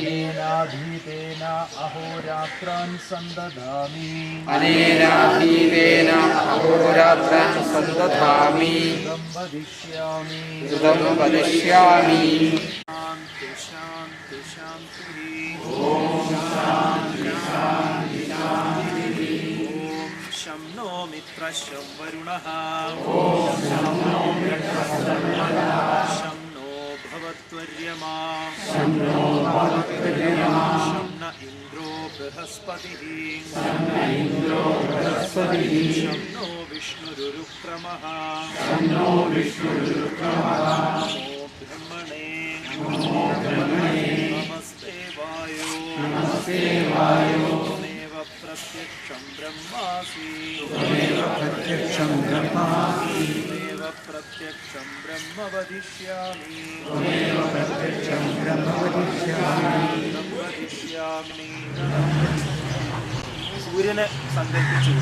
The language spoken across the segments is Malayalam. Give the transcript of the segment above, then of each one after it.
अनेनाधीतेन अहोरात्रान् सन्दधामि सुदं वदिष्यामि। शान्ति शान्ति शान्तिः। शं नो मित्रश्च वरुणः शं नो भवत्वर्यमा शं न इन्द्रो बृहस्पतिः शं नो विष्णुरुक्रमः नमो ब्रह्मणे नमस्ते वायो त्वमेव प्रत्यक्षं ब्रह्मासि त्वमेव प्रत्यक्षं ब्रह्म वदिष्यामि സൂര്യനെ സങ്കല്പിച്ചു.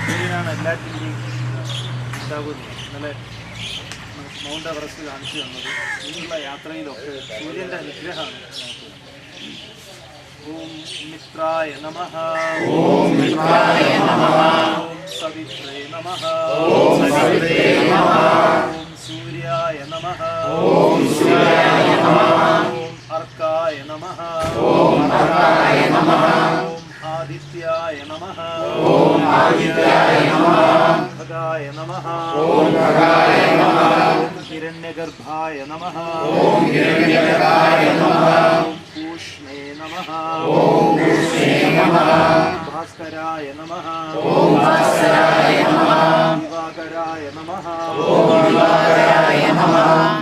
സൂര്യനാണ് എല്ലാറ്റിൻ്റെയും ഉണ്ടാകുന്നത്. ഇന്നലെ മൗണ്ട് എവറസ്റ്റ് കാണിച്ചു തന്നത്. ഇങ്ങനെയുള്ള യാത്രയിലൊക്കെ സൂര്യൻ്റെ അനുഗ്രഹമാണ് നമുക്ക്. ഓം മിത്രായ നമഃ. ഓം സവിത്രേ നമഃ. ഓം സൂര്യായ നമഃ. ഓം അർക്കായ നമഃ. ഓം ആദിത്യായ നമഃ. ഓം ഭഗായ നമഃ. ഓം ഹിരണ്യഗർഭായ നമഃ. ഓം പൂഷ്ണേ നമഃ. ഓം ഭാസ്കരായ നമഃ. ഓം ദിവാകരായ നമഃ. ഓം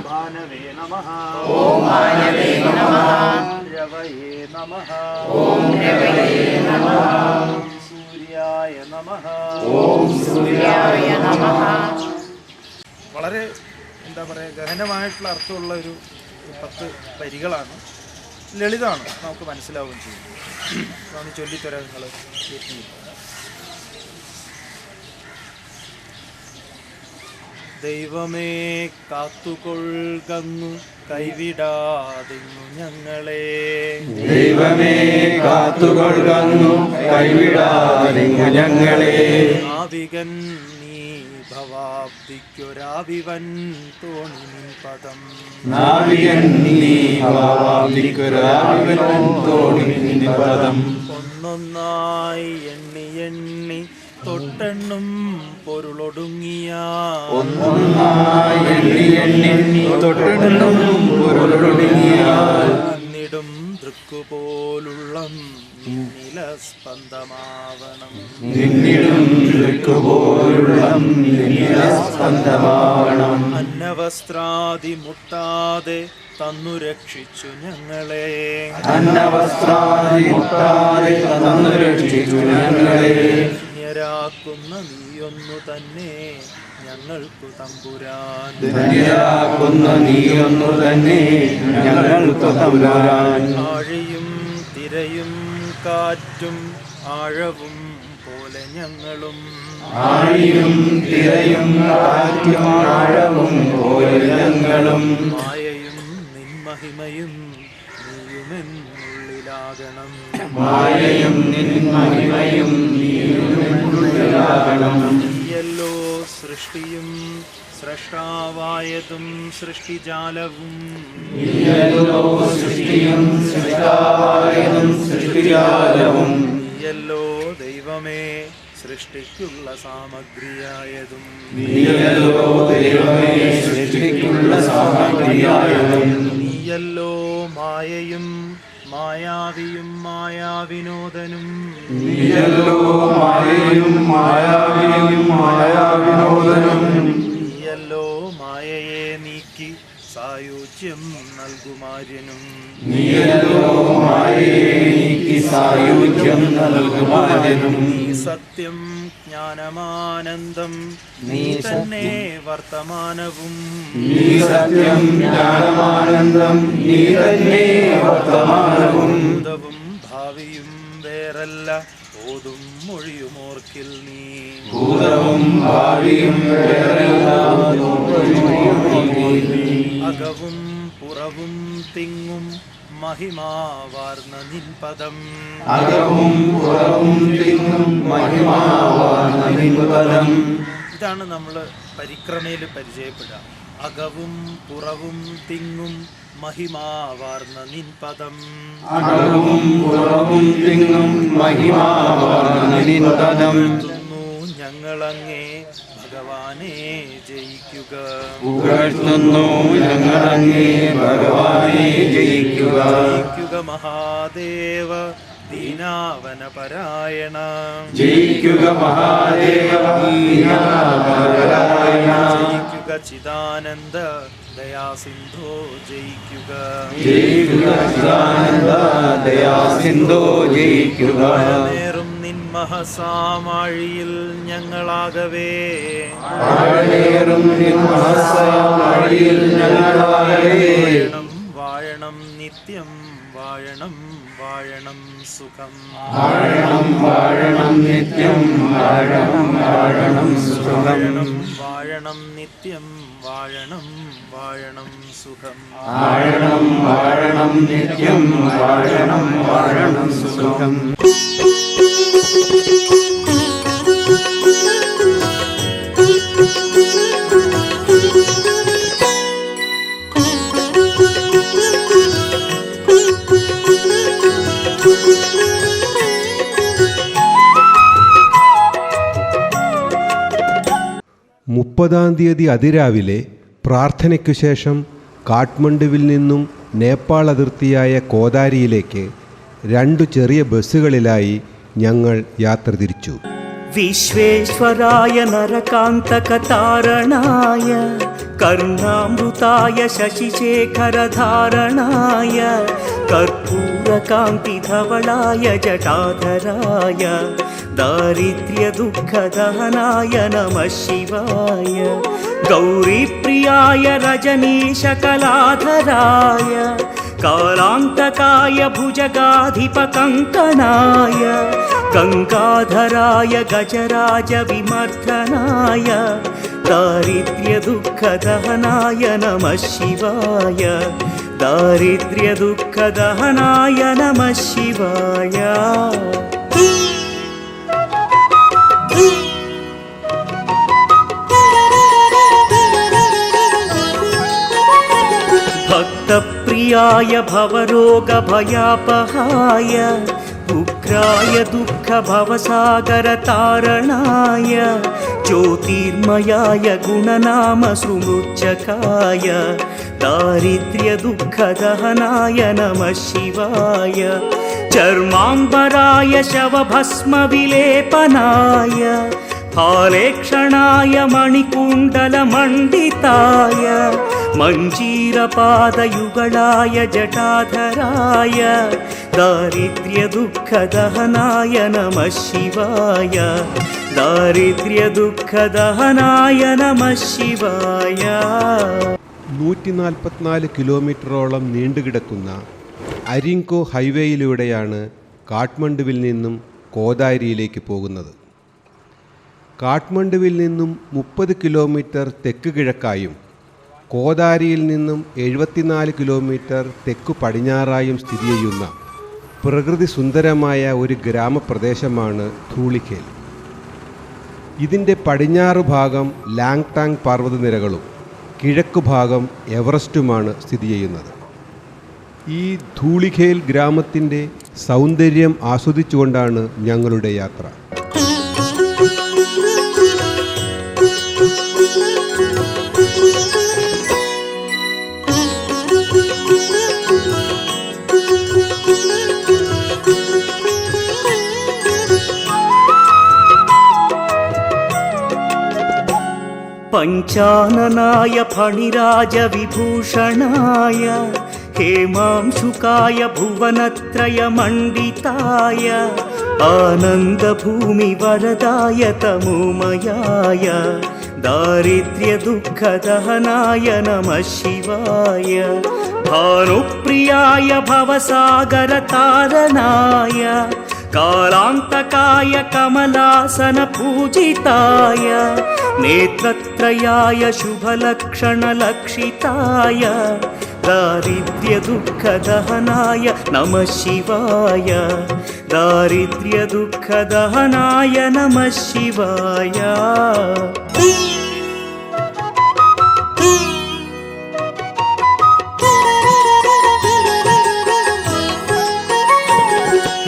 ഭാനവേ നമഃ. ഓം രവയേ നമഃ. ഓം സൂര്യായ നമഃ. ഓം വളരെ എന്താ പറയുക, ഗഹനമായിട്ടുള്ള അർത്ഥമുള്ള ഒരു 10 വരികളാണ്. ലളിതമാണ്, നമുക്ക് മനസ്സിലാവുകയും ചെയ്യും. അതാണ് ചൊല്ലിത്തരാം നിങ്ങൾ. ദൈവമേ കാത്തുകൊള്ളുന്നു കൈവിടാതിങ്ങു ഞങ്ങളെ. ദൈവമേ കാത്തുകൊള്ളുന്നു കൈവിടാതിങ്ങു ഞങ്ങളെ. നാവികൻ നീ ഭവാബ്ദിക്കൊരാവിവൻ തോണി നിൻ പദം. നാവികൻ നീ ഭവാബ്ദിക്കൊരാവിവൻ തോണി നിൻ പദം. ഒന്നൊന്നായി എണ്ണി എണ്ണി തൊട്ടെണ്ണും പൊരുളൊടുങ്ങിയ. ഒന്നൊന്നായി എണ്ണി എണ്ണി തൊട്ടെണ്ണും പൊരുളൊടുങ്ങിയ. നിന്നിടും ദൃക്കുപോലുള്ളം നിലസ്പന്ദമാവണം. നിന്നിടും ദൃക്കുപോലുള്ളം നിലസ്പന്ദമാവണം. അന്നവസ്ത്രാദി മുട്ടാതെ തന്നു രക്ഷിച്ചു ഞങ്ങളെ. അന്നവസ്ത്രാദി മുട്ടാതെ തന്നു രക്ഷിച്ചു ഞങ്ങളെ. ധന്യരാക്കുന്ന നീയൊന്നു തന്നെ ഞങ്ങൾക്കു തമ്പുരാൻ. ധന്യരാക്കുന്ന നീയൊന്നു തന്നെ ഞങ്ങൾക്കു തമ്പുരാൻ. ആഴിയും തിരയും കാറ്റും ആഴവും പോലെ ഞങ്ങളും. ആഴിയും തിരയും കാറ്റും ആഴവും പോലെ ഞങ്ങളും. മായയും നിൻമഹിമയും നീയുമെന്നുള്ളിലാകണം. മായയും നിൻമഹിമയും നീയുമെന്നുള്ളിലാകണം. നീയല്ലോ സൃഷ്ടിയും സ്രഷ്ടാവായതും സൃഷ്ടിജാലവും. നീയല്ലോ സൃഷ്ടിയും സൃഷ്ടാവായതും സൃഷ്ടിജാലവും. നീയല്ലോ ദൈവമേ സൃഷ്ടിക്കുള്ള സാമഗ്രിയായതും. നീയല്ലോ ദൈവമേ സൃഷ്ടിക്കുള്ള സാമഗ്രിയായതും. നീയല്ലോ മായയും മായാവിയും മായാവിനോദനും. നീയല്ലോ മായയും മായാവിയും മായാവിനോദനും. നീയല്ലോ മായയെ നീക്കി സായുജ്യം നൽകുമാര്യനും. നീയല്ലോ മായയെ നീക്കി സായുജ്യം നൽകുമാര്യനും. നീ സത്യം ജ്ഞാനമാനന്ദം നീ തന്നെ വർത്തമാനവും. നീ സത്യം ജ്ഞാനമാനന്ദം നീ തന്നെ വർത്തമാനവും. ഭൂതവും ഭാവിയും വേറെ വേറല്ല ഓതും മൊഴിയുമോർക്കിൽ നീ. ഭൂതവും ഭാവിയും അകവും പുറവും തിങ്ങും മഹിമാവാർന്ന നിൻ പദം. അകവും പുറവും തിങ്ങും മഹിമാവാർന്ന നിൻ പദം. ഇതാണ് നമ്മൾ പരിക്രമയിൽ പരിചയപ്പെടുക. അകവും പുറവും തിങ്ങും മഹിമാവാർന്ന നിൻ പദം. അകവും പുറവും തിങ്ങും മഹിമാവാർന്ന നിൻ പദം. ഞങ്ങളങ്ങേ ഭഗവാനെ ജയിക്കുക. പുകഴ്ത്തുന്നു ഞങ്ങളങ്ങേ ഭഗവാനെ ജയിക്കുക. ജയിക്കുക മഹാദേവ ദീനാവന പരായണ. ജയിക്കുക മഹാദേവ ദീനാവനപരായണ. ജയിക്കുക ചിദാനന്ദ ദയാസിന്ധോ ജയിക്കുക. ജയിക്കുക ചിദാനന്ദ ദയാസിന്ധോ ജയിക്കുക. നേറും നിൻ മഹസാമാഴിയിൽ ഞങ്ങളാകവേ. വാഴേറും നിൻ മഹസാമാഴിയിൽ ഞങ്ങളാകവേ. വാഴണം വാഴണം നിത്യം വാഴണം വാഴണം സുഖം. വാഴണം വാഴണം നിത്യം വാഴണം വാഴണം സുഖം. വാഴണം നിത്യം വാഴണം വാഴണം സുഖം. വാഴണം വാഴണം നിത്യം വാഴണം വാഴണം സുഖം. മുപ്പതാം തീയതി അതിരാവിലെ പ്രാർത്ഥനയ്ക്കു ശേഷം കാഠ്മണ്ഡുവിൽ നിന്നും നേപ്പാൾ അതിർത്തിയായ കോദാരിയിലേക്ക് 2 ചെറിയ ബസ്സുകളിലായി ഞങ്ങൾ യാത്ര തിരിച്ചു. വിശ്വേശ്വരായ നരകാന്തകതാരണായ കരുണാമൃതായ ശശിശേഖരധാരണായ കർപ്പൂരകാന്തിധവളായ ജടാധരായ ദാരിദ്ര്യദുഃഖദഹനായ നമഃ ശിവായ ഗൗരീപ്രിയായ രജനീശകലാധരായ കാലാന്തകായ ഭുജഗാധിപകങ്കണായ ഗംഗാധരായ ഗജരാജ വിമർദ്ദനായ ദാരിദ്ര്യദുഃഖദഹനായ നമഃ ശിവായ ദാരിദ്ര്യദുഃഖദഹനായ നമഃ ശിവായ. ഭക്തപ്രിയായ ഭവരോഗഭയാപഹായ ഉഗ്രായ ദുഃഖഭവസാഗരതാരണായ ജ്യോതിർമയായ ഗുണനാമസൃമൃച്ഛകായ ദാരിദ്ര്യദുഃഖദഹനായ നമഃ ശിവായ ചർമാംബരായ ശവഭസ്മവിലേപനായ ഫാലേക്ഷണായ മണികുണ്ടലമണ്ഡിതായ മഞ്ജീരപാദയുഗളായ ജടാധരായ ദാരിദ്ര്യദുഃഖദഹനായ നമഃ ശിവായ ദാരിദ്ര്യദുഃഖദഹനായ നമഃ ശിവായ. 144 കിലോമീറ്ററോളം നീണ്ടുകിടക്കുന്ന അരിങ്കോ ഹൈവേയിലൂടെയാണ് കാഠ്മണ്ഡുവിൽ നിന്നും കോദാരിയിലേക്ക് പോകുന്നത്. കാഠ്മണ്ഡുവിൽ നിന്നും 30 കിലോമീറ്റർ തെക്ക് കിഴക്കായും കോദാരിയിൽ നിന്നും 74 കിലോമീറ്റർ തെക്കു പടിഞ്ഞാറായും സ്ഥിതി ചെയ്യുന്ന പ്രകൃതി സുന്ദരമായ ഒരു ഗ്രാമപ്രദേശമാണ് ധൂളിഖേൽ. ഇതിൻ്റെ പടിഞ്ഞാറ് ഭാഗം ലാങ്ടാങ് പർവ്വതനിരകളും കിഴക്കു ഭാഗം എവറസ്റ്റുമാണ് സ്ഥിതി ചെയ്യുന്നത്. ഈ ധൂളിഖേൽ ഗ്രാമത്തിൻ്റെ സൗന്ദര്യം ആസ്വദിച്ചുകൊണ്ടാണ് ഞങ്ങളുടെ യാത്ര. പഞ്ചാനനായ ഫണിരാജ വിഭൂഷണായ ഹേമാംശുകായ ഭുവനത്രയമണ്ഡിതായ ആനന്ദഭൂമി വരദായ തമോമയായ ദാരിദ്ര്യദുഃഖദഹനായ നമഃ ശിവായ ഭാനുപ്രിയായ ഭവസാഗരതാരണായ कालान्तकाय कमलासनपूजिताय नेत्रत्रयाय शुभलक्षणलक्षिताय दारिद्र्यदुःखदहनाय नमः शिवाय दारिद्र्यदुःखदहनाय नमः शिवाय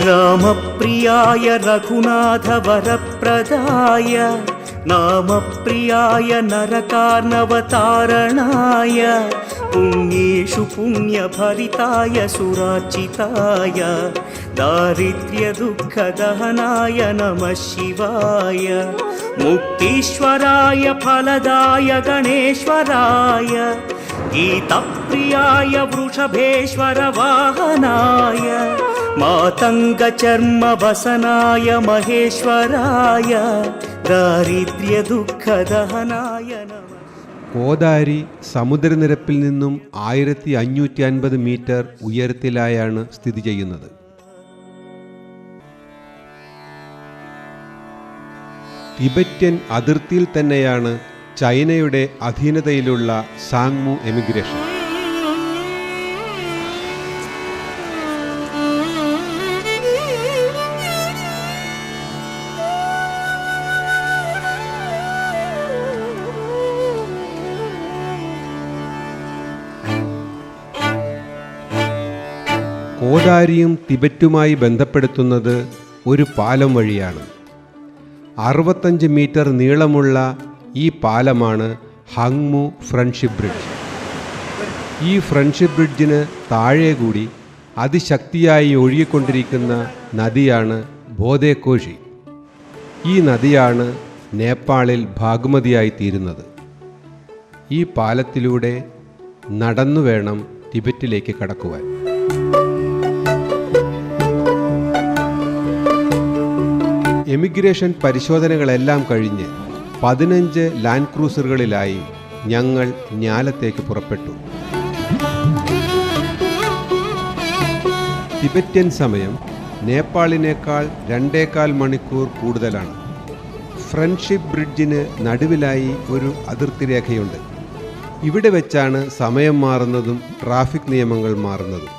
रामप्रियाय रघुनाथवरप्रदाय नामप्रियाय नरकार्णवतारणाय पुण्येषु पुण्यभरिताय सुरार्चिताय दारिद्र्यदुःखदहनाय नमः शिवाय मुक्तीश्वराय फलदाय गणेश्वराय गीतप्रियाय वृषभेश्वर वाहनाय मातङ्गचर्मवसनाय महेश्वराय दारिद्र्यदुःखदहनाय नमः. കോദാരി സമുദ്രനിരപ്പിൽ നിന്നും 1550 മീറ്റർ ഉയരത്തിലായാണ് സ്ഥിതി ചെയ്യുന്നത്. ടിബറ്റൻ അതിർത്തിയിൽ തന്നെയാണ് ചൈനയുടെ അധീനതയിലുള്ള സാങ്മു എമിഗ്രേഷൻ. കോദാരിയും തിബറ്റുമായി ബന്ധപ്പെടുത്തുന്നത് ഒരു പാലം വഴിയാണ്. 65 മീറ്റർ നീളമുള്ള ഈ പാലമാണ് ഹങ്മു ഫ്രണ്ട്ഷിപ്പ് ബ്രിഡ്ജ്. ഈ ഫ്രണ്ട്ഷിപ്പ് ബ്രിഡ്ജിന് താഴെ കൂടി അതിശക്തിയായി ഒഴുകിക്കൊണ്ടിരിക്കുന്ന നദിയാണ് ബോധേകോഷി. ഈ നദിയാണ് നേപ്പാളിൽ ഭാഗ്മതിയായി തീരുന്നത്. ഈ പാലത്തിലൂടെ നടന്നു വേണം ടിബറ്റിലേക്ക് കടക്കുവാൻ. എമിഗ്രേഷൻ പരിശോധനകളെല്ലാം കഴിഞ്ഞ് 15 ലാൻഡ് ക്രൂസറുകളിലായി ഞങ്ങൾ ന്യാലത്തേക്ക് പുറപ്പെട്ടു. ടിബറ്റൻ സമയം നേപ്പാളിനേക്കാൾ 2.25 മണിക്കൂർ കൂടുതലാണ്. ഫ്രണ്ട്ഷിപ്പ് ബ്രിഡ്ജിന് നടുവിലായി ഒരു അതിർത്തി രേഖയുണ്ട്. ഇവിടെ വെച്ചാണ് സമയം മാറുന്നതും ട്രാഫിക് നിയമങ്ങൾ മാറുന്നതും.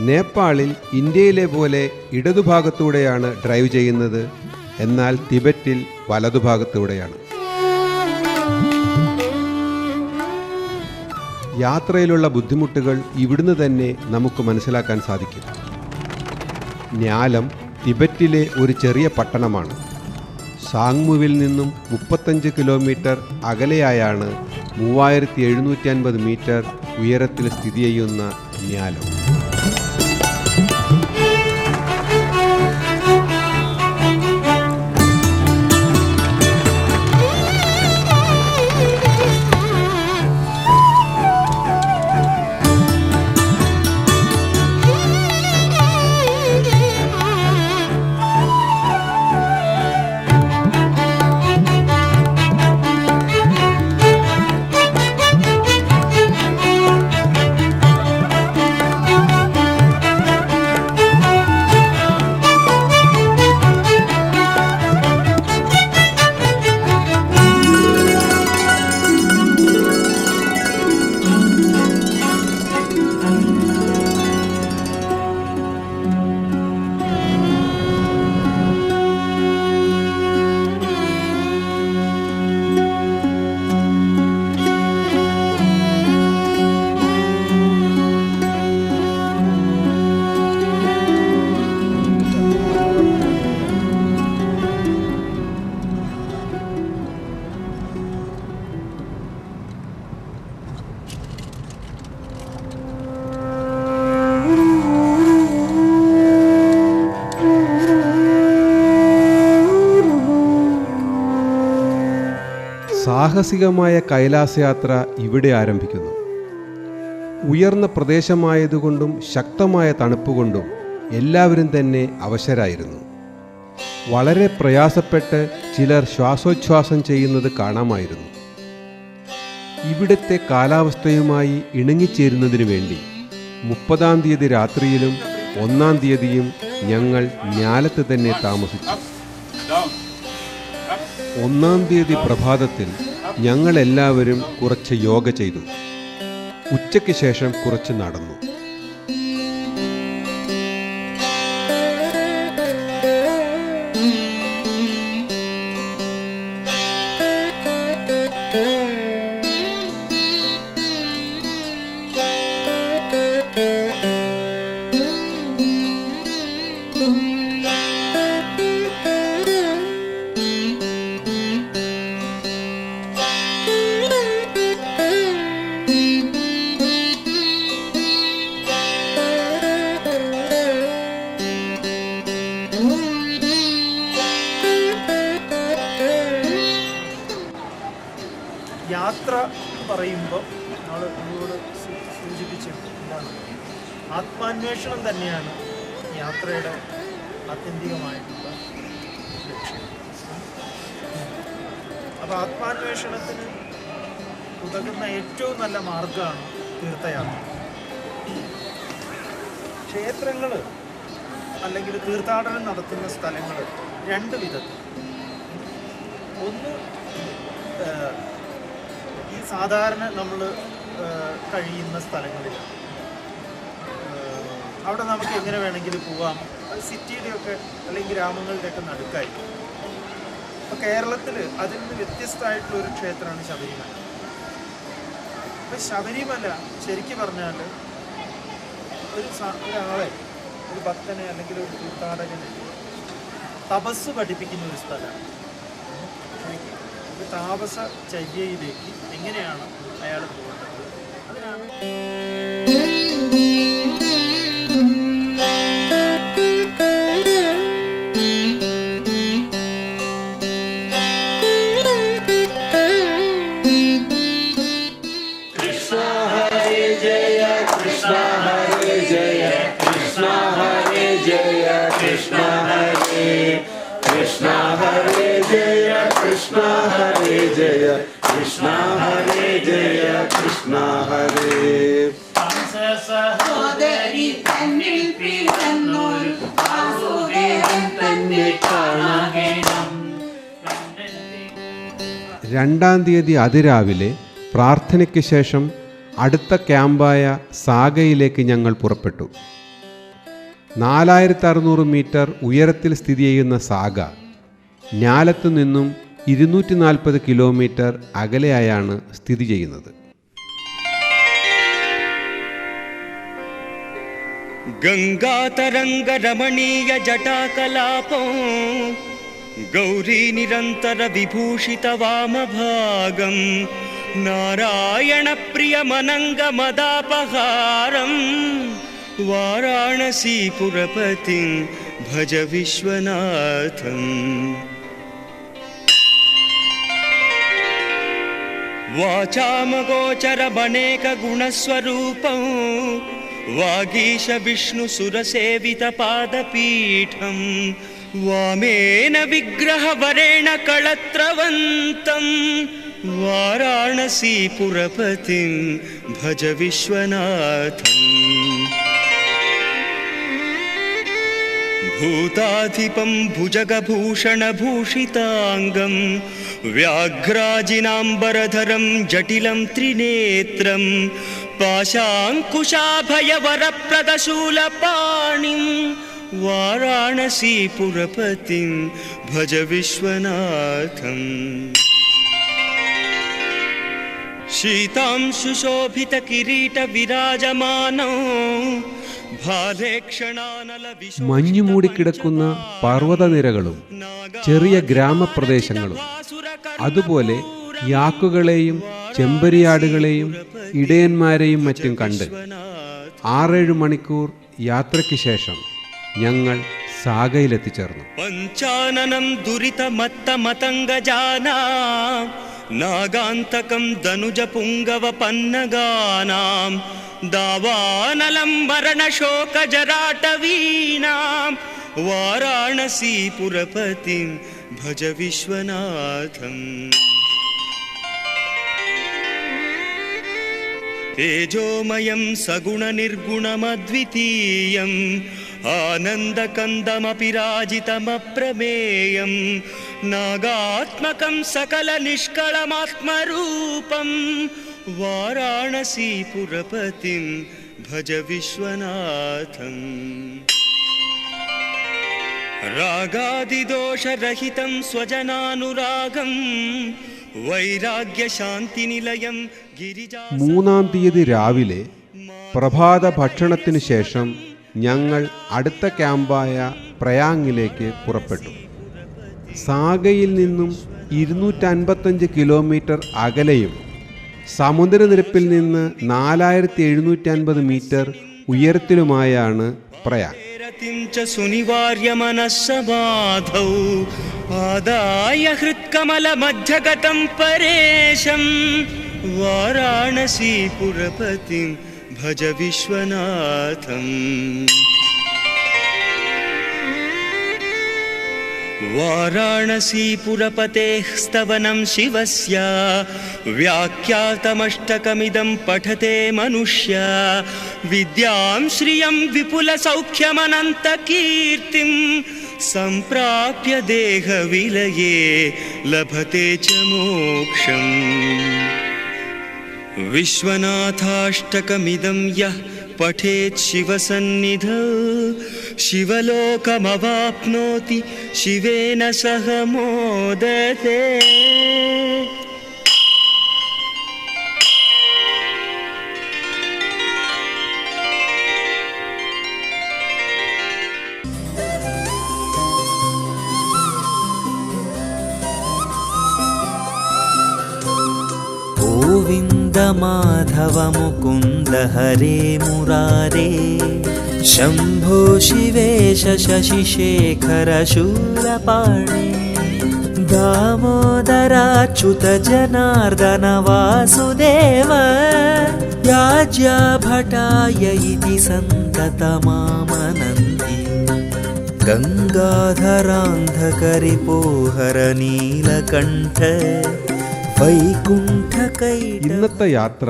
നേപ്പാളിൽ ഇന്ത്യയിലെ പോലെ ഇടതുഭാഗത്തൂടെയാണ് ഡ്രൈവ് ചെയ്യുന്നത്, എന്നാൽ ടിബറ്റിൽ വലതുഭാഗത്തൂടെയാണ്. യാത്രയിലുള്ള ബുദ്ധിമുട്ടുകൾ ഇവിടുന്ന് തന്നെ നമുക്ക് മനസ്സിലാക്കാൻ സാധിക്കും. ന്യാലം ടിബറ്റിലെ ഒരു ചെറിയ പട്ടണമാണ്. സാങ്മുവിൽ നിന്നും 35 കിലോമീറ്റർ അകലെയായാണ് 3750 മീറ്റർ ഉയരത്തിൽ സ്ഥിതി ചെയ്യുന്ന ന്യാലം. സാഹസികമായ കൈലാസയാത്ര ഇവിടെ ആരംഭിക്കുന്നു. ഉയർന്ന പ്രദേശമായതുകൊണ്ടും ശക്തമായ തണുപ്പുകൊണ്ടും എല്ലാവരും തന്നെ അവശരായിരുന്നു. വളരെ പ്രയാസപ്പെട്ട് ചിലർ ശ്വാസോച്ഛ്വാസം ചെയ്യുന്നത് കാണാമായിരുന്നു. ഇവിടുത്തെ കാലാവസ്ഥയുമായി ഇണങ്ങിച്ചേരുന്നതിനു വേണ്ടി 30-ാം തീയതി രാത്രിയിലും 1-ാം തീയതിയും ഞങ്ങൾ ജ്ഞാലത്ത് തന്നെ താമസിച്ചു. 1-ാം തീയതി പ്രഭാതത്തിൽ ഞങ്ങളെല്ലാവരും കുറച്ച് യോഗ ചെയ്തു. ഉച്ചയ്ക്ക് ശേഷം കുറച്ച് നടന്നു. യാത്ര പറയുമ്പോൾ നമ്മളോട് സൂചിപ്പിച്ചിട്ടുണ്ട് എന്താണ്, ആത്മാന്വേഷണം തന്നെയാണ് യാത്രയുടെ ആത്യന്തികമായിട്ടുള്ള ലക്ഷ്യം. അപ്പോൾ ആത്മാന്വേഷണത്തിന് ഉതകുന്ന ഏറ്റവും നല്ല മാർഗമാണ് തീർത്ഥയാത്ര. ക്ഷേത്രങ്ങൾ അല്ലെങ്കിൽ തീർത്ഥാടനം നടത്തുന്ന സ്ഥലങ്ങൾ രണ്ട് വിധത്തിൽ. ഒന്ന് ഈ സാധാരണ നമ്മൾ കഴിയുന്ന സ്ഥലങ്ങളിലാണ്. അവിടെ നമുക്ക് എങ്ങനെ വേണമെങ്കിലും പോവാം. അത് സിറ്റിയുടെയൊക്കെ അല്ലെങ്കിൽ ഗ്രാമങ്ങളുടെയൊക്കെ നടുക്കായിരിക്കും. അപ്പോൾ കേരളത്തിൽ അതിൽ നിന്ന് വ്യത്യസ്തമായിട്ടുള്ളൊരു ക്ഷേത്രമാണ് ശബരിമല. അപ്പം ശബരിമല ശരിക്കും പറഞ്ഞാൽ ഒരാളെ, ഒരു ഭക്തനെ അല്ലെങ്കിൽ ഒരു തീർത്ഥാടകനെ തപസ് പഠിപ്പിക്കുന്ന ഒരു സ്ഥലമാണ്. ഒരു താപസ ചര്യയിലേക്ക് എങ്ങനെയാണ് അയാൾ പോകേണ്ടത്, അതിനാണ്. Krishna Hare Jaya, Krishna Hare Jaya, Krishna Hare Jaya, Krishna Hare, Krishna Hare Jaya, Krishna Hare Jaya, Krishna Hare Jaya, Krishna Hare. സഹോദരി തന്നിൽ പിറന്നൊരു വാസുദേവൻ തന്നെ കാണണം. 2-ാം തീയതി അതിരാവിലെ പ്രാർത്ഥനയ്ക്ക് ശേഷം അടുത്ത ക്യാമ്പായ സാഗയിലേക്ക് ഞങ്ങൾ പുറപ്പെട്ടു. 4600 മീറ്റർ ഉയരത്തിൽ സ്ഥിതി ചെയ്യുന്ന സാഗ ജ്ഞാലത്തു നിന്നും 240 കിലോമീറ്റർ അകലെയായാണ് സ്ഥിതി ചെയ്യുന്നത്. ಗಂಗಾತರಂಗ ರಮಣೀಯ ಜಟಾಕಲಾಪೋ ಗೌರಿ ನಿರಂತರ ವಿಭೂಷಿತ ವಾಮಭಾಗಂ ನಾರಾಯಣ ಪ್ರಿಯ ಮನಂಗ ಮದಾಪಹಾರಂ ವಾರಾಣಸೀಪುರಪತಿಂ ಭಜ ವಿಶ್ವನಾಥಂ. ವಾಚಾಮಗೋಚರಮನೇಕ ಗುಣಸ್ವರೂಪಂ ವಾಗೀಶ ವಿಷ್ಣು ಸುರಸೇವಿತ ಪಾದಪೀಠಂ ವಾಮೇನ ವಿಗ್ರಹ ವರೇಣ ಕಳತ್ರವಂತಂ ವಾರಾಣಸೀಪುರಪತಿಂ ಭಜ ವಿಶ್ವನಾಥಂ. ಭೂತಾಧಿಪಂ ಭುಜಗಭೂಷಣಭೂಷಿತಾಂಗಂ ವ್ಯಾಘ್ರಾಜಿನಾಂಬರಧರಂ ಜಟಿಲಂ ತ್ರಿನೇತ್ರಂ ಪಾಶಾಂಕುಶಾಭಯವರಪ್ರದಶೂಲಪಾಣಿಂ ವಾರಾಣಸೀಪುರಪತಿಂ ಭಜ ವಿಶ್ವನಾಥಂ. ಶೀತಾಂಶುಶೋಭಿತ ಕಿರೀಟ ವಿರಾಜಮಾನೋ മഞ്ഞു മൂടിക്കിടക്കുന്ന പർവ്വതനിരകളും ചെറിയ ഗ്രാമപ്രദേശങ്ങളും അതുപോലെ യാക്കുകളെയും ചെമ്പരിയാടുകളെയും ഇടയന്മാരെയും മറ്റും കണ്ട് 6-7 മണിക്കൂർ യാത്രയ്ക്ക് ശേഷം ഞങ്ങൾ സാഗയിലെത്തിച്ചേർന്നു. പഞ്ചാനനം ദുരിത മത്ത മതംഗജാനാം നാഗാന്തകം ധനുജ പുംഗവ പന്നഗാനാം ദാവാനലം മരണ ശോക ജരാടവീനാം വാരാണസീപുരപതിം ഭജ വിശ്വനാഥം. തേജോമയം സഗുണ നിർഗുണമദ്വിതീയം आनन्दकन्दमपि राजितमप्रमेयं नागात्मकं सकलनिष्कळमात्मरूपं वाराणसीपुरपतिं भज विश्वनाथम् रागादिदोषरहितं स्वजनानुरागं वैराग्यशान्तिनिलयं गिरिजा 3-ാം തീയതി രാവിലെ പ്രഭാത ഭക്ഷണത്തിന് ശേഷം ഞങ്ങൾ അടുത്ത ക്യാമ്പായ പ്രയാങ്ങിലേക്ക് പുറപ്പെട്ടു. സാഗയിൽ നിന്നും 255 കിലോമീറ്റർ അകലെയും സമുദ്രനിരപ്പിൽ നിന്ന് 4750 മീറ്റർ ഉയരത്തിലുമായാണ് പ്രയാഗ്. सुनिवार्यमनस्समाधौ आदाय हृत्कमलमध्यगतं परेशं वाराणसीपुरपतिं भज विश्वनाथम् वाराणसीपुरपतेः स्तवनं शिवस्य व्याख्यातमष्टकमिदं पठते मनुष्या विद्यां श्रियं विपुलसौख्यमनन्तकीर्तिं सम्प्राप्य देहविलये लभते च मोक्षम् विश्वनाथाष्टकमिदं यः पठेत् शिवसन्निधौ शिवलोकमवाप्नोति शिवेन सह मोदते. गोविन्द माधव मुकुन्द हरे मुरारे शम्भो शिवेश शशिशेखर शूरपाणे दामोदराच्युत जनार्दन वासुदेव याज्ञाभटाय इति सन्ततमामनन्ति गङ्गाधरान्धकरिपोहर नीलकण्ठ ഇന്നത്തെ യാത്ര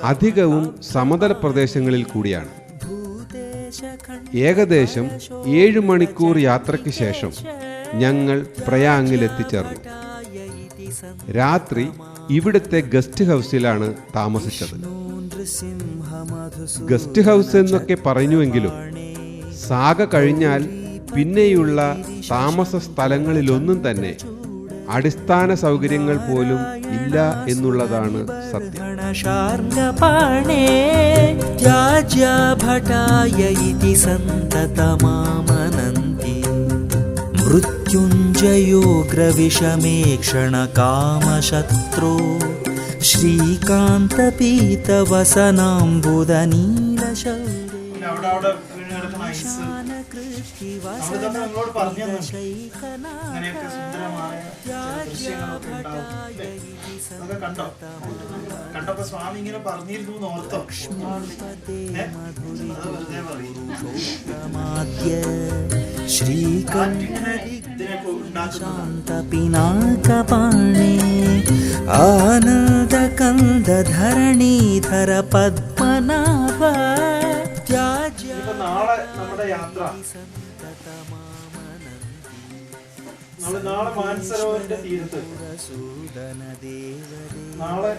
അധികവും സമതല പ്രദേശങ്ങളിൽ കൂടിയാണ്. ഏകദേശം 7 മണിക്കൂർ യാത്രയ്ക്ക് ശേഷം ഞങ്ങൾ പ്രയാങ്ങിൽ എത്തിച്ചേർന്നു. രാത്രി ഇവിടുത്തെ ഗസ്റ്റ് ഹൗസിലാണ് താമസിച്ചത്. ഗസ്റ്റ് ഹൗസ് എന്നൊക്കെ പറഞ്ഞുവെങ്കിലും സാഗ കഴിഞ്ഞാൽ പിന്നെയുള്ള താമസ സ്ഥലങ്ങളിലൊന്നും തന്നെ അടിസ്ഥാന സൗകര്യങ്ങൾ പോലും ഇല്ല എന്നുള്ളതാണ് സത്യം. മൃത്യുഞ്ജയോഗ്രവിഷമേക്ഷണ കാമശത്രോ ശ്രീകാന്ത പീതവസനാംബുദ നീലശൗര്യ കണ്ടപ്പോ സ്വാമി ഇങ്ങനെ പറഞ്ഞിരുന്നു ഓർത്തോ? ശ്രീകാന്തപിനാകപാണേ ആനന്ദകന്ദ ധരണീധര പദ്മനാഭ. നാളെ നമ്മുടെ യാത്ര നാളെ മാനസരോവരിന്റെ തീരത്ത്. നാളെ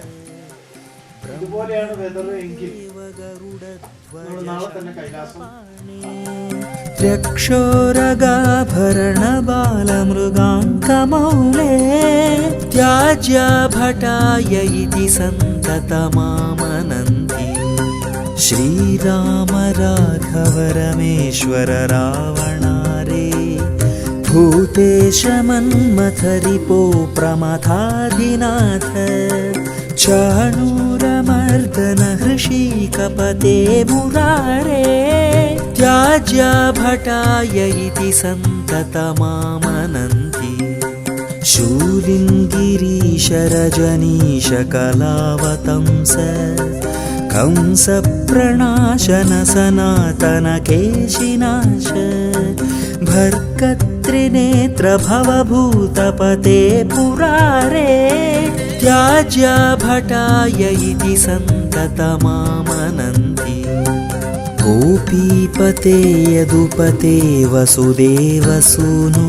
ഇതുപോലെയാണ് വെതർ എങ്കിൽ നാളെ തന്നെ കൈലാസം. രക്ഷോരഗാഭരണ ബാലമൃഗാങ്കമൗലേ ത്യാജ്യഭട്ടായ ഇതി സന്തതമാമനന്തി. ശ്രീരാമ രാഘവ രമേശ്വര രാവണാരേ ഭൂതേശ മന്മഥരിപോ പ്രമഥാധിനാഥ ചാണൂരമർദന ഹൃഷീകപതേ മുരാരേ ത്യാജ്യഭട്ടായ ഇതി സന്തതമാമനന്തി. ശൂലിംഗിരീശ രജനീശ കലാവതംസ कंस प्रणाशन सनातन केशिनाश भर्गत्रिनेत्र भवभूतपते पुरारे त्याज्यभटाय इति सन्ततमामनन्ति. गोपीपते यदुपते वसुदेवसूनो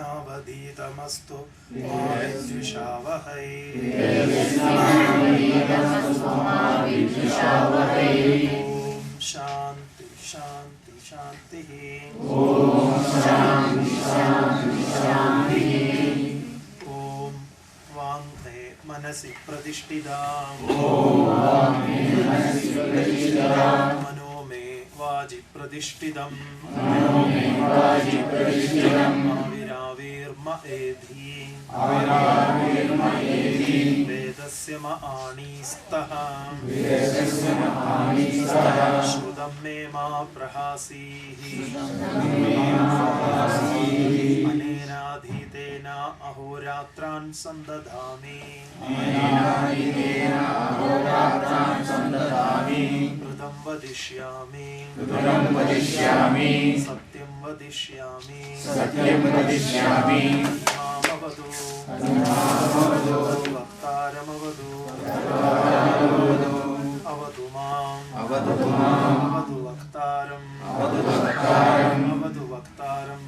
तेजस्विनावधीतमस्तु मा विद्विषावहै। शांति शांति शांति। ओम वांग में मनसि प्रतिष्ठिता, मनो में वाजि प्रतिष्ठितम्, आविराविर्म एधि, वेदस्य म आणीस्तः, श्रुतं मे मा प्रहासीः, अनेनाधीतेन अहोरात्रान् सन्दधामि, कृतं वदिष्यामि, सत्यं वदिष्यामि, मामवतु, वक्तारमवतु, अवतु माम्, अवतु वक्तारम्, अवतु वक्तारम्।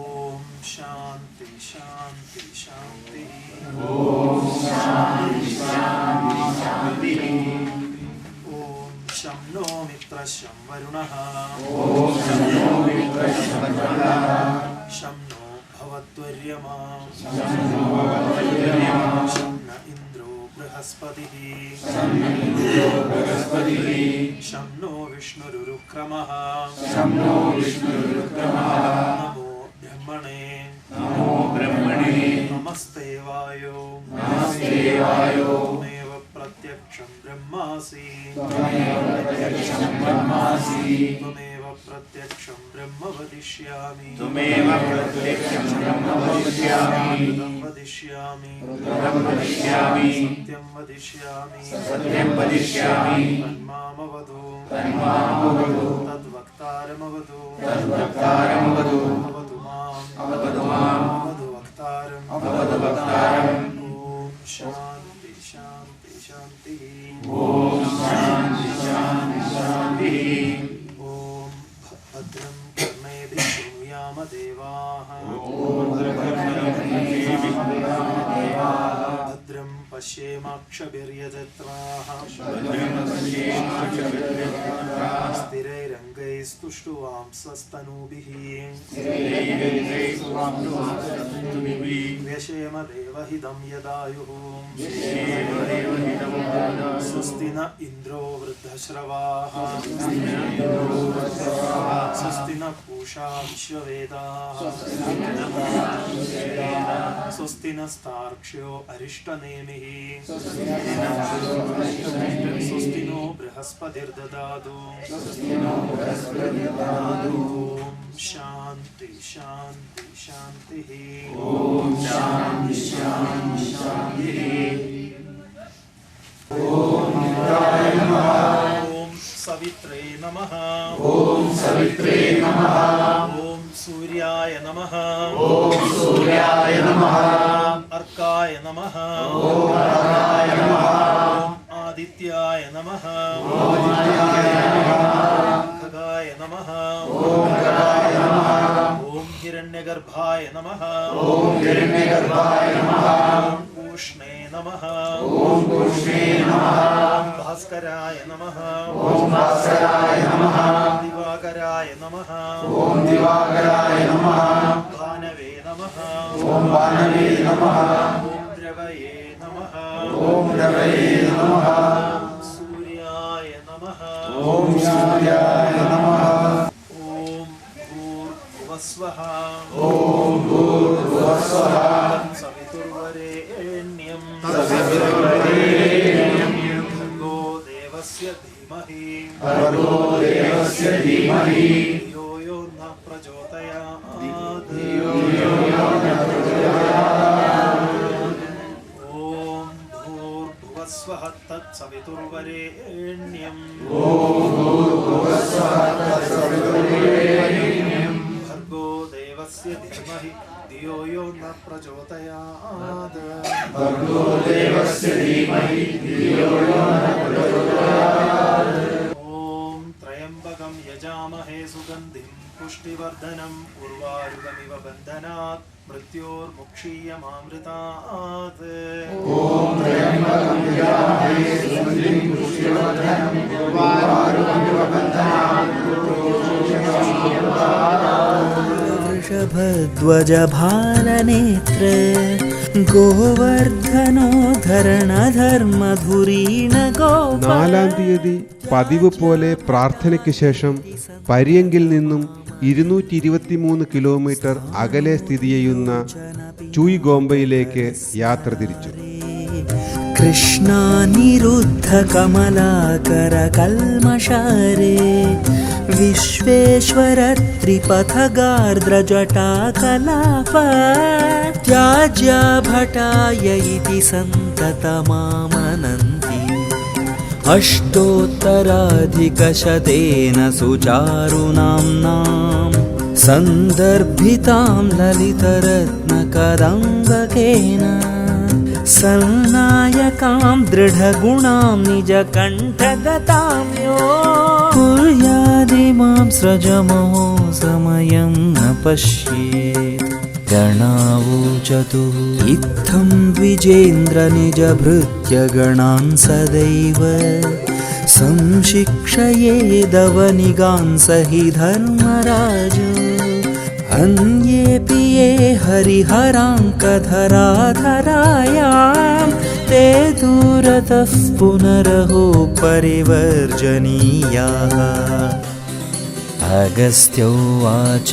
ओम शांति शांति शांति। ओम शं नो मित्रः शं वरुणः, शं नो भवत्वर्यमा, शं न इन्द्रो बृहस्पतिः, शं नो विष्णुरुक्रमः, नमो ब्रह्मणे, नमस्ते वायो, त्वमेव प्रत्यक्षं ब्रह्मासि, त्वमेव प्रत्यक्षं ब्रह्म वदिष्यामि, ऋतं वदिष्यामि, सत्यं वदिष्यामि, तन्मामवतु, तद्वक्तारमवतु, अवतु माम्, अवतु वक्तारम्। ओम शांति शांति शांति। ओम भद्रं कर्णेभिः शृणुयाम देवाः, भद्रं पश्येमाक्षभिर्यजत्राः, स्थिरैरङ्गैस्तुष्टुवांसस्तनूभिः, व्यशेम देवहितं यदायुः, स्वस्ति न इन्द्रो वृद्धश्रवाः, स्वस्ति न पूषा विश्ववेदाः, स्वस्ति नस्तार्क्ष्यो अरिष्टनेमिः, स्वस्ति नो बृहस्पतिर्ददातु। ओम शांति शांति शांति। ओम शांति शांति शांति। ओम सवित्रे नमः, ओम सवित्रे नमः, ओम सूर्याय नमः, ओम सूर्याय नमः, अर्काय नमः, ओम अर्काय नमः, आदित्याय नमः, ओम आदित्याय नमः, खगाय नमः, ओम खगाय नमः, ओम हिरण्यगर्भाय नमः, ओम हिरण्यगर्भाय नमः, ओम उष्णे नमः, ओम उष्णे नमः, भास्कराय नमः, ओम भास्कराय नमः, दिवाकराय नमः, ओम दिवाकराय नमः, भानवे नमः, ओम भानवे नमः, ओम द्रवये नमः, ओम द्रवये नमः, सूर्याय नमः, ओम सूर्याय नमः, ओम भूर्भुवस्वः, ओम भूर्भुवस्वः, सवितुर्वरेण्यं, भर्गो देवस्य धीमहि धियो यो न प्रचोदयात् ॐ भूर्भुवस्वः तत्सवितुर्वरेण्यं भर्गो देवस्य धीमहि धियो यो न प्रचोदयात् भर्गो देवस्य धीमहि धियो यो न प्रचोदयात् ॐ त्र्यम्बकं यजामहे सुगन्धिं पुष्टिवर्धनम् उर्वारुकमिव बन्धनात् मृत्योर्मुक्षीयमामृतात् ॐ त्र्यम्बकं यजामहे सुगन्धिं पुष्टिवर्धनम् उर्वारुकमिव बन्धनात् वृषभध्वजभालनेत्र गोवर्धनो धरणधर्मധുരീണ ഗോപാല. 4-ാം തീയതി പതിവ് പോലെ പ്രാർത്ഥനയ്ക്ക് ശേഷം പരിയങ്കിൽ നിന്നും 223 കിലോമീറ്റർ അകലെ സ്ഥിതി ചെയ്യുന്ന ചുയ്ഗോംബയിലേക്ക് യാത്ര തിരിച്ചു. കൃഷ്ണാനിരുദ്ധ കമലാകര കൽമഷാരേ വിശ്വേശ്വര ത്രിപഥഗാർദ്ര ജടാകലാപ ത്യാജ്യഭട്ടായ ഇതി സന്തതമാമനന്തി അഷ്ടോത്തരാധികശതേന സുചാരുനാംനാം സന്ദർഭിതാം ലളിതരത്നകദംബകേന സൽനായകാം ദൃഢഗുണാം നിജകണ്ഠഗതാം യോ കുര്യാദിമാം സ്രജമോ സമയം ന പശ്യേത് ഗണാവോചതു ഇത്തം ദ്വിജേന്ദ്ര നിജഭൃത്യഗണാൻ സദൈവ സംശിക്ഷയേദവനികാൻ സഹി ധർമരാജോ अन्येऽपि ये हरिहराङ्कधराधरायां ते दूरतः पुनरहो परिवर्जनीयाः. अगस्त्योवाच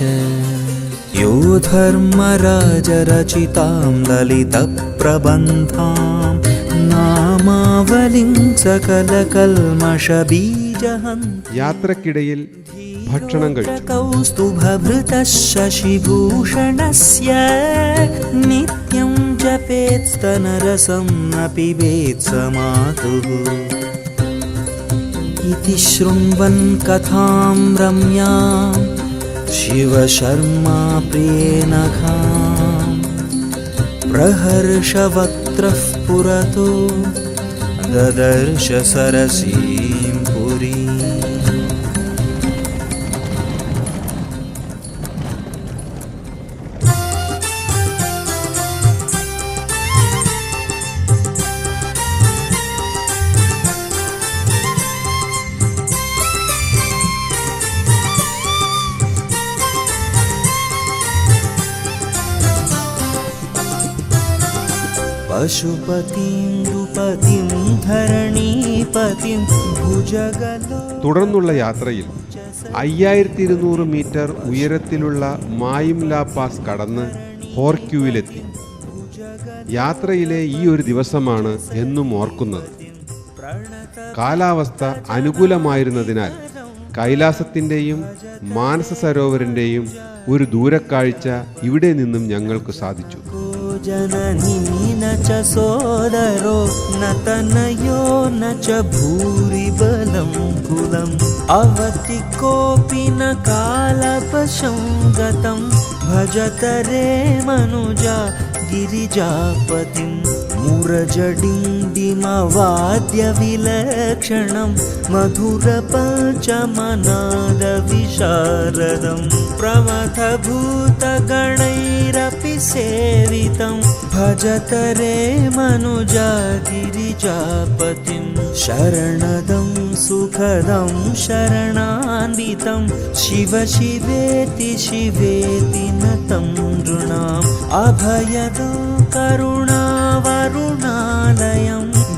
यो धर्मराजरचितां ललितप्रबन्धां नामावलिं सकलकल्मषबीजहन्ति. യാത്രക്കിടയിൽ ഭക്ഷണം കഴിച്ചു. കൗസ്തുഭഭൃതഃ ശശിഭൂഷണസ്യ നിത്യം ജപേത്സ്തനരസം ന പിബേത് സമാതുഃ. ഇതി ശൃണ്വൻ കഥാം രമ്യാം ശിവശർമാ പ്രിയേണഘാം പ്രഹർഷവക്ത്രഃ പുരതോ ദദർശ സരസീം പുരീം. പശുപതിം ദുപതിം ധരണീപതിം ഭുജഗലോ. തുടർന്നുള്ള യാത്രയിൽ 5200 മീറ്റർ ഉയരത്തിലുള്ള മായിംല പാസ് കടന്ന് ഹോർക്യൂവിലെത്തി. യാത്രയിലെ ഈ ഒരു ദിവസമാണ് എന്നും ഓർക്കുന്നത്. കാലാവസ്ഥ അനുകൂലമായിരുന്നതിനാൽ കൈലാസത്തിൻ്റെയും മാനസ സരോവറിൻ്റെയും ഒരു ദൂരക്കാഴ്ച ഇവിടെ നിന്നും ഞങ്ങൾക്ക് സാധിച്ചു. जननी न च सोदरो न तनयो न च भूरिबलं कुलम् अवति कोऽपि न कालपशं गतं भजतरे मनुजा गिरिजापतिं मुरजडिण्डिमवाद्यविलक्षणं मधुरपञ्चमनादविशारदं प्रमथभूतगणैरपि सेवितं भजतरे मनुजा गिरिजापतिं शरणदं सुखदं शरणान्वितं शिव शिवेति शिवेति नतं नृणाम् अभयदं करुणावरुणालयं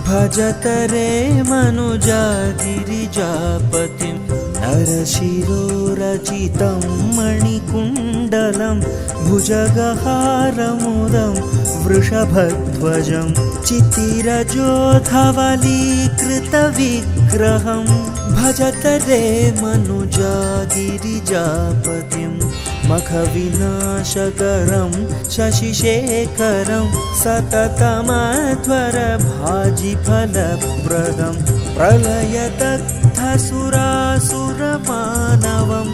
भजतरे मनुजा गिरिजापतिं नरशिरोरचितं मणिकुण्डलं भुजगहारमुदं वृषभध्वजं चितिरजोधवलीकृतविग्रहं भजत रे मनुजा गिरिजापतिं मखविनाशकरं शशिशेखरं सततमध्वरभाजिफलप्रदं प्रलयदग्धसुरासुरमानवं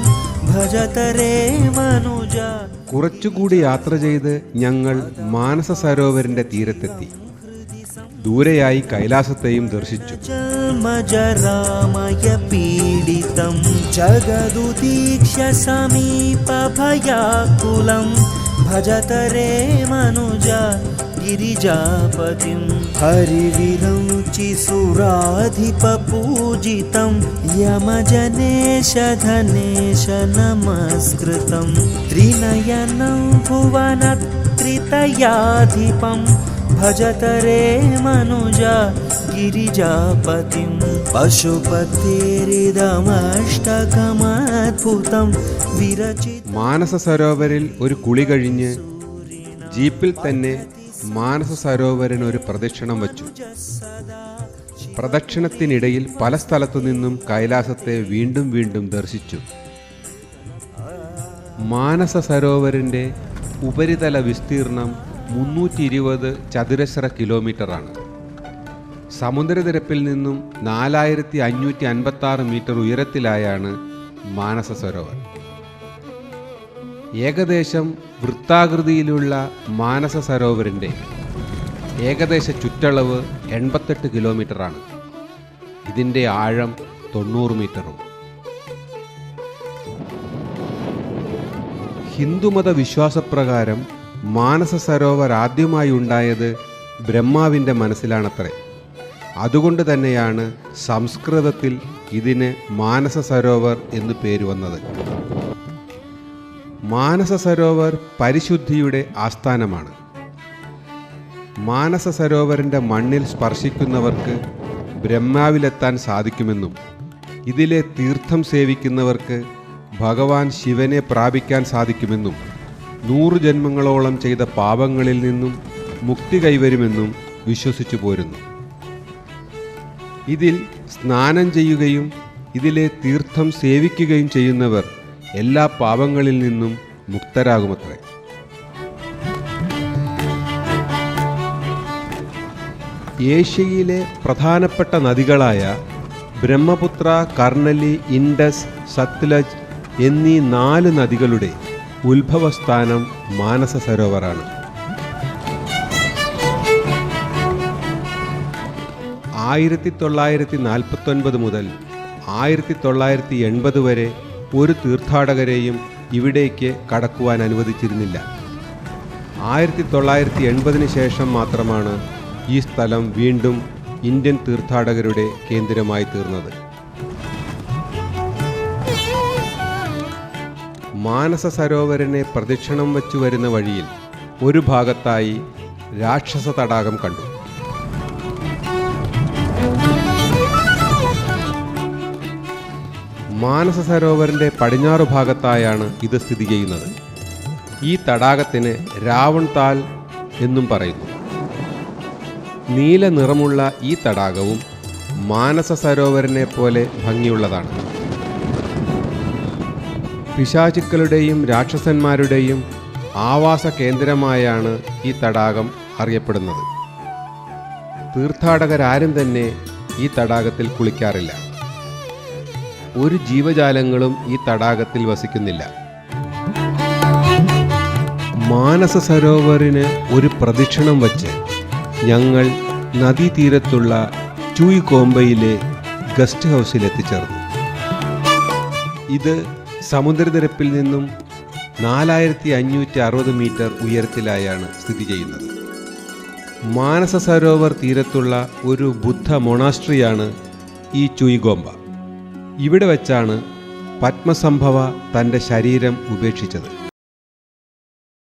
भजत रे मनुजा. കുറച്ചുകൂടി യാത്ര ചെയ്ത് ഞങ്ങൾ മാനസ സരോവരിന്റെ തീരത്തെത്തി. ദൂരെയായി കൈലാസത്തെയും ദർശിച്ചു. ജന്മജരാമയ പീഡിതം ജഗദുദീക്ഷ്യ സമീപഭയാകുലം ഭജത രേ മനുജ गिरिजापतिं हरिविरौचि सुराधिपपूजितं यमजनेश धनेश नमस्कृतं त्रिनयनं भुवनत्रितयाधिपं भजत रे मनुजा गिरिजापतिं पशुपतेरिदमष्टकमद्भुतं विरचितं. മാനസ സരോവരിൽ ഒരു കുളി കഴിഞ്ഞ് ജീപ്പിൽ തന്നെ മാനസ സരോവരന് ഒരു പ്രദക്ഷിണം വച്ചു. പ്രദക്ഷിണത്തിനിടയിൽ പല സ്ഥലത്തു നിന്നും കൈലാസത്തെ വീണ്ടും വീണ്ടും ദർശിച്ചു. മാനസ സരോവരിൻ്റെ ഉപരിതല വിസ്തീർണം 320 ചതുരശ്ര കിലോമീറ്ററാണ്. സമുദ്രനിരപ്പിൽ നിന്നും 4556 മീറ്റർ ഉയരത്തിലായാണ് മാനസ സരോവർ. ഏകദേശം വൃത്താകൃതിയിലുള്ള മാനസ സരോവരിൻ്റെ ഏകദേശ ചുറ്റളവ് 88 കിലോമീറ്ററാണ്. ഇതിൻ്റെ ആഴം 90 മീറ്ററും. ഹിന്ദുമത വിശ്വാസപ്രകാരം മാനസ സരോവർ ആദ്യമായി ഉണ്ടായത് ബ്രഹ്മാവിൻ്റെ മനസ്സിലാണത്രേ. അതുകൊണ്ട് തന്നെയാണ് സംസ്കൃതത്തിൽ ഇതിന് മാനസ സരോവർ എന്നു പേര് വന്നത്. മാനസ സരോവർ പരിശുദ്ധിയുടെ ആസ്ഥാനമാണ്. മാനസ സരോവറിൻ്റെ മണ്ണിൽ സ്പർശിക്കുന്നവർക്ക് ബ്രഹ്മാവിലെത്താൻ സാധിക്കുമെന്നും ഇതിലെ തീർത്ഥം സേവിക്കുന്നവർക്ക് ഭഗവാൻ ശിവനെ പ്രാപിക്കാൻ സാധിക്കുമെന്നും 100 ജന്മങ്ങളോളം ചെയ്ത പാപങ്ങളിൽ നിന്നും മുക്തി കൈവരുമെന്നും വിശ്വസിച്ചു പോരുന്നു. ഇതിൽ സ്നാനം ചെയ്യുകയും ഇതിലെ തീർത്ഥം സേവിക്കുകയും ചെയ്യുന്നവർ എല്ലാ പാപങ്ങളിൽ നിന്നും മുക്തരാകുമത്രേ. ഏഷ്യയിലെ പ്രധാനപ്പെട്ട നദികളായ ബ്രഹ്മപുത്ര, കർണലി, ഇൻഡസ്, സത്ലജ് എന്നീ 4 നദികളുടെ ഉത്ഭവസ്ഥാനം മാനസ സരോവറാണ്. 1949 മുതൽ 1980 വരെ ഒരു തീർത്ഥാടകരെയും ഇവിടേക്ക് കടക്കുവാൻ അനുവദിച്ചിരുന്നില്ല. 1980 ശേഷം മാത്രമാണ് ഈ സ്ഥലം വീണ്ടും ഇന്ത്യൻ തീർത്ഥാടകരുടെ കേന്ദ്രമായി തീർന്നത്. മാനസ സരോവരനെ പ്രദക്ഷിണം വച്ചു വരുന്ന വഴിയിൽ ഒരു ഭാഗത്തായി രാക്ഷസ തടാകം കണ്ടു. മാനസ സരോവറിൻ്റെ പടിഞ്ഞാറു ഭാഗത്തായാണ് ഇത് സ്ഥിതി ചെയ്യുന്നത്. ഈ തടാകത്തിന് രാവൺ താൽ എന്നും പറയുന്നു. നീല നിറമുള്ള ഈ തടാകവും മാനസ സരോവറിനെ പോലെ ഭംഗിയുള്ളതാണ്. പിശാചുക്കളുടെയും രാക്ഷസന്മാരുടെയും ആവാസ കേന്ദ്രമായാണ് ഈ തടാകം അറിയപ്പെടുന്നത്. തീർത്ഥാടകരാരും തന്നെ ഈ തടാകത്തിൽ കുളിക്കാറില്ല. ഒരു ജീവജാലങ്ങളും ഈ തടാകത്തിൽ വസിക്കുന്നില്ല. മാനസ സരോവറിന് ഒരു പ്രദക്ഷിണം വച്ച് ഞങ്ങൾ നദീതീരത്തുള്ള ചൂയ്കോമ്പയിലെ ഗസ്റ്റ് ഹൗസിൽ എത്തിച്ചേർന്നു. ഇത് സമുദ്രനിരപ്പിൽ നിന്നും 4560 മീറ്റർ ഉയരത്തിലായാണ് സ്ഥിതി ചെയ്യുന്നത്. മാനസ സരോവർ തീരത്തുള്ള ഒരു ബുദ്ധ മൊണാസ്ട്രിയാണ് ഈ ചൂയ്കോമ്പ. ഇവിടെ വച്ചാണ് പത്മസംഭവ തൻ്റെ ശരീരം ഉപേക്ഷിച്ചത്.